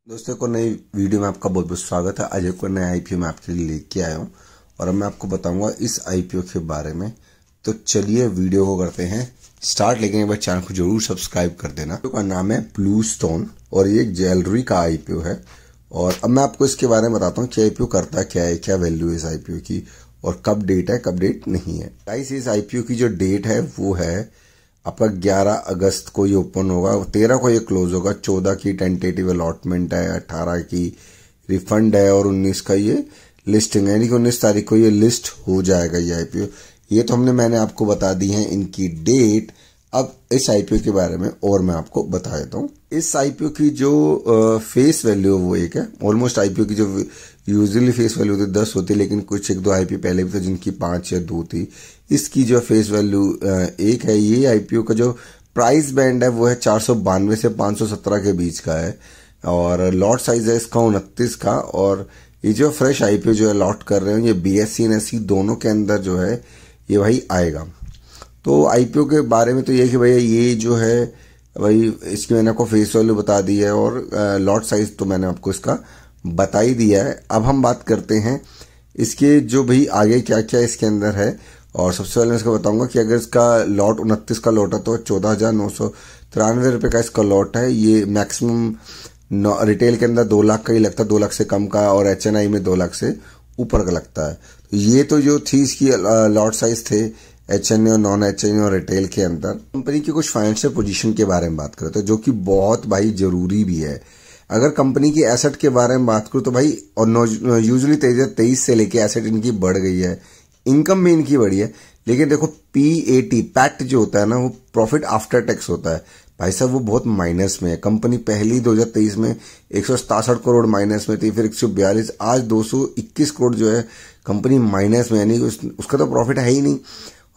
दोस्तों को नई वीडियो में आपका बहुत बहुत स्वागत है। आज एक नया आईपीओ मैं आपके लिए लेके आया हूं और अब मैं आपको बताऊंगा इस आईपीओ के बारे में। तो चलिए वीडियो को करते हैं स्टार्ट, लेकिन एक बार चैनल को जरूर सब्सक्राइब कर देना। तो का नाम है ब्लू स्टोन और ये एक ज्वेलरी का आईपीओ है। और अब मैं आपको इसके बारे में बताता हूँ कि आईपीओ करता क्या है, क्या वैल्यू है इस आईपीओ की और कब डेट है कब डेट नहीं है। गाइस इस आईपीओ की जो डेट है वो है आपका 11 अगस्त को ये ओपन होगा, 13 को ये क्लोज होगा, 14 की टेंटेटिव अलॉटमेंट है, 18 की रिफंड है और 19 का ये लिस्टिंग है, यानी कि 19 तारीख को ये लिस्ट हो जाएगा ये आईपीओ। ये तो मैंने आपको बता दी है इनकी डेट। अब इस आईपीओ के बारे में और मैं आपको बता देता हूँ। इस आईपीओ की जो फेस वैल्यू है वो एक है। ऑलमोस्ट आईपीओ की जो यूजुअली फेस वैल्यू होती है 10 होती है, लेकिन कुछ एक दो आईपीओ पहले भी थे जिनकी 5 या 2 थी। इसकी जो फेस वैल्यू एक है। ये आईपीओ का जो प्राइस बैंड है वो है 492 से 517 के बीच का है और लॉट साइज है इसका 29 का। और ये जो फ्रेश आईपीओ जो है लॉट कर रहे हैं ये बीएससी और एससी दोनों के अंदर जो है ये भाई आएगा। तो आईपीओ के बारे में तो ये कि भैया ये जो है भाई इसकी मैंने आपको फेस वैल्यू बता दी है और लॉट साइज तो मैंने आपको इसका बता ही दिया है। अब हम बात करते हैं इसके जो भाई आगे क्या क्या इसके अंदर है। और सबसे पहले मैं इसको बताऊंगा कि अगर इसका लॉट 29 का लॉट है तो 14,993 रुपये का इसका लॉट है। ये मैक्सिमम रिटेल के अंदर 2 लाख का ही लगता है, 2 लाख से कम का, और एचएनआई में 2 लाख से ऊपर का लगता है। तो ये तो जो थी इसकी लॉट साइज थे एचएनए और नॉन एचएनए और रिटेल के अंदर। कंपनी की कुछ फाइनेंशियल पोजीशन के बारे में बात करें तो जो कि बहुत भाई जरूरी भी है। अगर कंपनी की एसेट के बारे में बात करूं तो भाई और यूजुअली 2023 से लेके एसेट इनकी बढ़ गई है, इनकम भी इनकी बढ़ी है, लेकिन देखो पीएटी पैट जो होता है ना वो प्रॉफिट आफ्टर टैक्स होता है भाई साहब, वो बहुत माइनस में है। कंपनी पहली 2023 में 167 करोड़ माइनस में थी, फिर 142, आज 221 करोड़ जो है कंपनी माइनस में, यानी उसका तो प्रॉफिट है ही नहीं।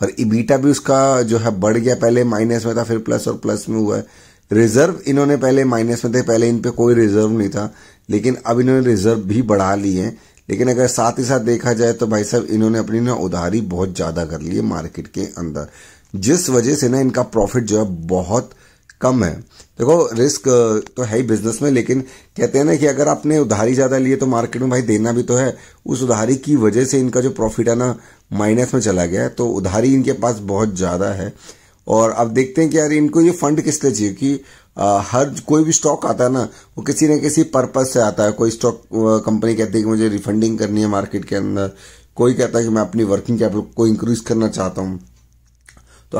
और इबीटा भी उसका जो है बढ़ गया, पहले माइनस में था फिर प्लस और प्लस में हुआ है। रिजर्व इन्होंने पहले माइनस में थे, पहले इन पे कोई रिजर्व नहीं था, लेकिन अब इन्होंने रिजर्व भी बढ़ा ली है। लेकिन अगर साथ ही साथ देखा जाए तो भाई साहब इन्होंने अपनी ना उधारी बहुत ज्यादा कर ली है मार्केट के अंदर, जिस वजह से ना इनका प्रॉफिट जो है बहुत कम है। देखो रिस्क तो है ही बिजनेस में, लेकिन कहते हैं ना कि अगर आपने उधारी ज्यादा ली है तो मार्केट में भाई देना भी तो है। उस उधारी की वजह से इनका जो प्रॉफिट है ना माइनस में चला गया है, तो उधारी इनके पास बहुत ज्यादा है। और अब देखते हैं कि यार इनको ये फंड किस लिए चाहिए कि हर कोई भी स्टॉक आता है ना वो किसी न किसी पर्पज से आता है। कोई स्टॉक कंपनी कहती है कि मुझे रिफंडिंग करनी है मार्केट के अंदर, कोई कहता है कि मैं अपनी वर्किंग कैपिटल को इंक्रीज करना चाहता हूं। तो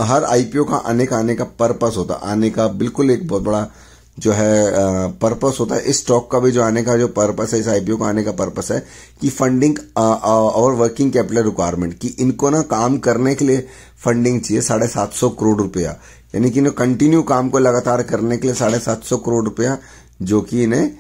हर आईपीओ का आने का पर्पस होता है, आने का बिल्कुल एक बहुत बड़ा जो है पर्पस होता है। इस स्टॉक का भी जो आने का जो पर्पस है, इस आईपीओ का आने का पर्पस है कि फंडिंग और वर्किंग कैपिटल रिक्वायरमेंट, कि इनको ना काम करने के लिए फंडिंग चाहिए 750 करोड़ रुपया, यानी कि इन्हें कंटिन्यू काम को लगातार करने के लिए 750 करोड़ रुपया जो कि इन्हें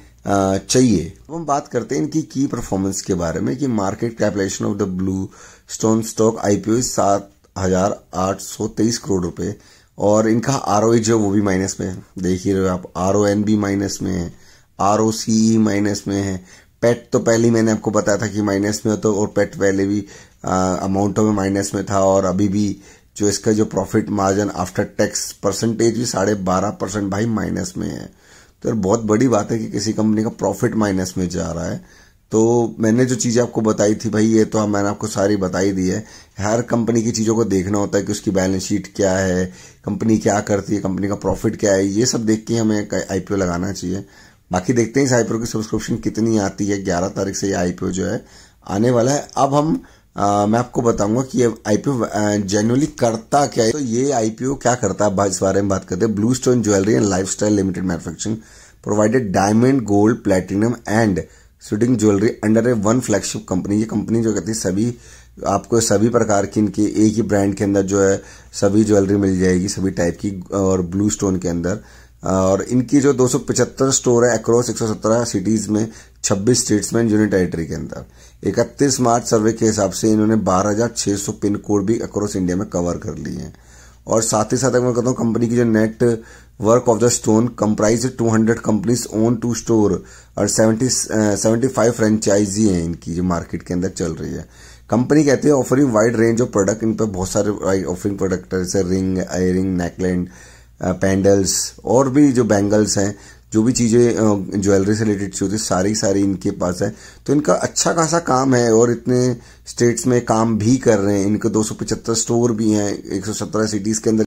चाहिए। अब हम बात करते हैं इनकी की परफॉर्मेंस के बारे में कि market capitalisation of the Bluestone stock IPO 7,823 crore रुपए और इनका आरओई जो वो भी माइनस में है, देख ही रहे हो आप। आरओएन भी माइनस में है, आरओसीई माइनस में है, पेट तो पहले मैंने आपको बताया था कि माइनस में हो, तो और पेट पहले भी अमाउंटों में माइनस में था। और अभी भी जो इसका जो profit margin after tax percentage भी 12.5% भाई माइनस में है। तो बहुत बड़ी बात है कि किसी कंपनी का प्रॉफिट माइनस में जा रहा है। तो मैंने जो चीजें आपको बताई थी भाई ये तो मैंने आपको सारी बताई दी है। हर कंपनी की चीजों को देखना होता है कि उसकी बैलेंस शीट क्या है, कंपनी क्या करती है, कंपनी का प्रॉफिट क्या है, ये सब देख के हमें आईपीओ लगाना चाहिए। बाकी देखते हैं इस आईपीओ की सब्सक्रिप्शन कितनी आती है। 11 तारीख से ये आईपीओ जो है आने वाला है। अब मैं आपको बताऊंगा कि ये आईपीओ जेन्युइनली करता क्या है। तो ये आईपीओ क्या करता है इस बारे में बात करते हैं। Blue stone jewellery and lifestyle limited manufacturing provided diamond, gold, platinum and shooting jewellery under A one flagship company. ये कंपनी जो कहती है सभी आपको सभी प्रकार की इनके एक ही ब्रांड के अंदर जो है सभी ज्वेलरी मिल जाएगी सभी टाइप की, और ब्लू स्टोन के अंदर। और इनकी जो 275 स्टोर है अक्रॉस 117 सिटीज में, 26 स्टेट्स में, यूनियन टेरिटरी के अंदर। 31 मार्च सर्वे के हिसाब से इन्होंने 12,600 पिन कोड भी अक्रॉस इंडिया में कवर कर लिए हैं। और साथ ही साथ मैं कहता हूँ कंपनी की जो network of the stone comprise 200 companies own to store और 75 फ्रेंचाइजी हैं इनकी जो मार्केट के अंदर चल रही है। कंपनी कहती है offering wide range of product, इन पर बहुत सारे ऑफरिंग प्रोडक्ट जैसे रिंग, इयरिंग, नेकलैंड, पेंडल्स और भी जो बैंगल्स हैं, जो भी चीज़ें ज्वेलरी से रिलेटेड चीज़ होती है सारी इनके पास है। तो इनका अच्छा खासा काम है और इतने स्टेट्स में काम भी कर रहे हैं। इनके 275 स्टोर भी हैं 117 सिटीज़ के अंदर।